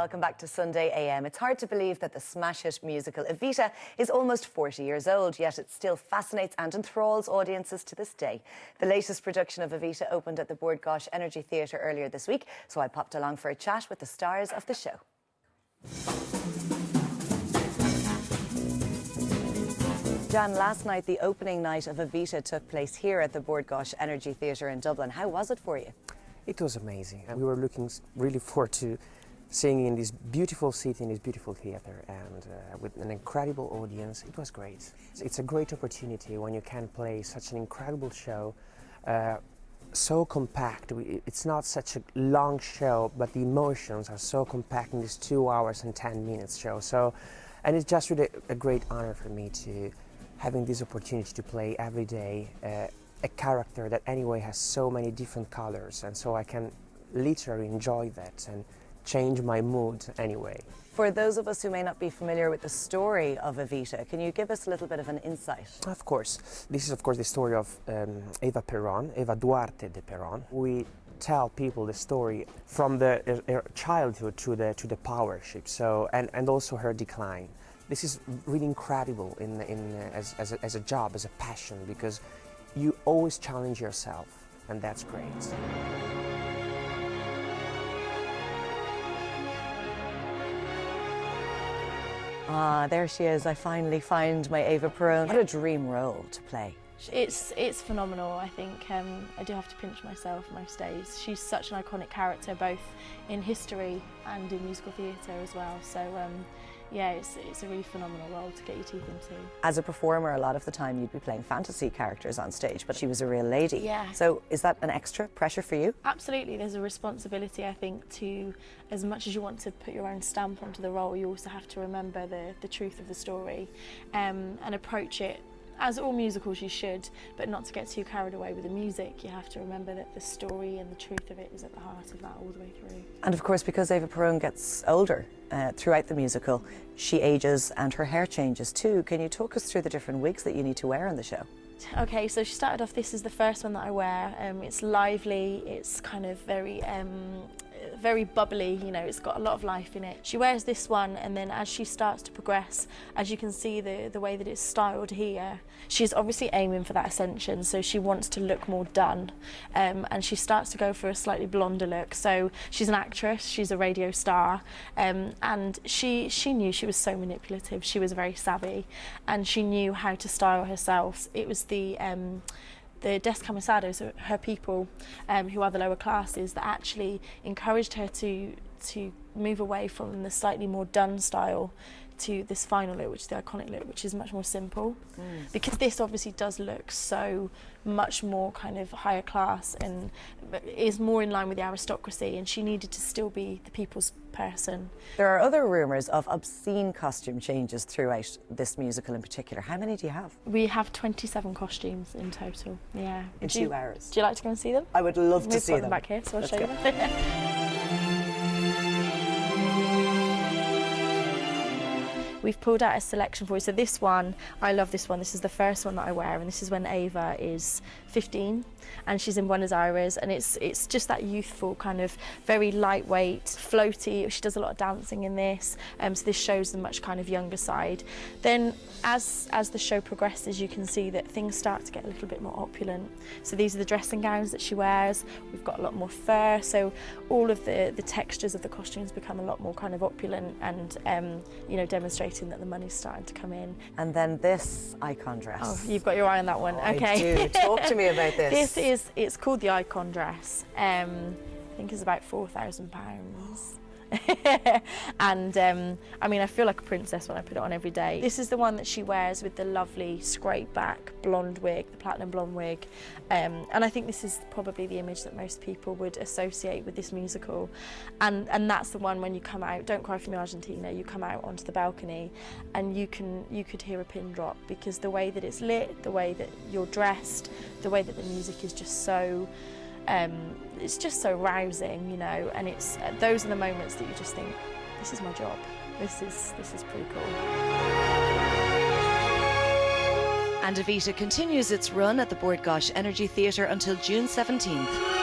welcome back to Sunday AM. It's hard to believe that the smash hit musical Evita is almost 40 years old, yet it still fascinates and enthralls audiences to this day. The latest production of Evita opened at the Bord Gais Energy Theatre earlier this week, so I popped along for a chat with the stars of the show. Jan, last night the opening night of Evita took place here at the Bord Gais Energy Theatre in Dublin. How was it for you? It was amazing. We were looking really forward to singing in this beautiful city, in this beautiful theatre, and with an incredible audience. It was great. It's a great opportunity when you can play such an incredible show, so compact. It's not such a long show, but the emotions are so compact in this 2 hours and 10 minutes show. And it's just really a great honor for me to having this opportunity to play every day a character that anyway has so many different colors, and so I can literally enjoy that and change my mood anyway. For those of us who may not be familiar with the story of Evita, can you give us a little bit of an insight? Of course. This is of course the story of Eva Duarte de Perón. We tell people the story from her childhood to the power ship, and also her decline. This is really incredible as a job, as a passion, because you always challenge yourself, and that's great. Ah, there she is. I finally find my Eva Perón. What a dream role to play. It's phenomenal. I think I do have to pinch myself most days. She's such an iconic character, both in history and in musical theatre as well. So yeah, it's a really phenomenal role to get your teeth into. As a performer, a lot of the time you'd be playing fantasy characters on stage, but she was a real lady. Yeah. So is that an extra pressure for you? Absolutely. There's a responsibility, I think, to, as much as you want to put your own stamp onto the role, you also have to remember the truth of the story and approach it. As all musicals you should, but not to get too carried away with the music. You have to remember that the story and the truth of it is at the heart of that all the way through. And of course, because Eva Perón gets older throughout the musical, she ages and her hair changes too. Can you talk us through the different wigs that you need to wear in the show? Okay, so she started off, this is the first one that I wear. It's lively, it's kind of very bubbly, you know, it's got a lot of life in it. She wears this one, and then as she starts to progress, as you can see the way that it's styled here, she's obviously aiming for that ascension, so she wants to look more done, and she starts to go for a slightly blonder look. So she's an actress, she's a radio star, and she knew she was so manipulative. She was very savvy, and she knew how to style herself. It was the descamisados, her people, who are the lower classes, that actually encouraged her to move away from the slightly more done style to this final look, which is the iconic look, which is much more simple. Because this obviously does look so much more kind of higher class and is more in line with the aristocracy, and she needed to still be the people's person. There are other rumours of obscene costume changes throughout this musical in particular. How many do you have? We have 27 costumes in total, yeah. In 2 hours? Do you like to go and see them? I would love to see them. We've got them back here, so I'll show you them. We've pulled out a selection for you. So this one, I love this one. This is the first one that I wear, and this is when Eva is 15 and she's in Buenos Aires, and it's just that youthful kind of very lightweight, floaty. She does a lot of dancing in this, so this shows the much kind of younger side. Then as the show progresses, you can see that things start to get a little bit more opulent. So these are the dressing gowns that she wears. We've got a lot more fur, so all of the textures of the costumes become a lot more kind of opulent, and you know, demonstrating that the money's starting to come in. And then this icon dress. Oh, you've got your eye on that one. Oh, okay. I do. Talk to me about this. It's called the icon dress. I think it's about £4,000. And I mean, I feel like a princess when I put it on every day. This is the one that she wears with the lovely scrape back blonde wig, the platinum blonde wig, and I think this is probably the image that most people would associate with this musical, and that's the one when you come out, Don't Cry For Me Argentina, you come out onto the balcony and you could hear a pin drop, because the way that it's lit, the way that you're dressed, the way that the music is just so it's just so rousing, you know, and those are the moments that you just think, this is my job. This is pretty cool. And Evita continues its run at the Bord Gais Energy Theatre until June 17th.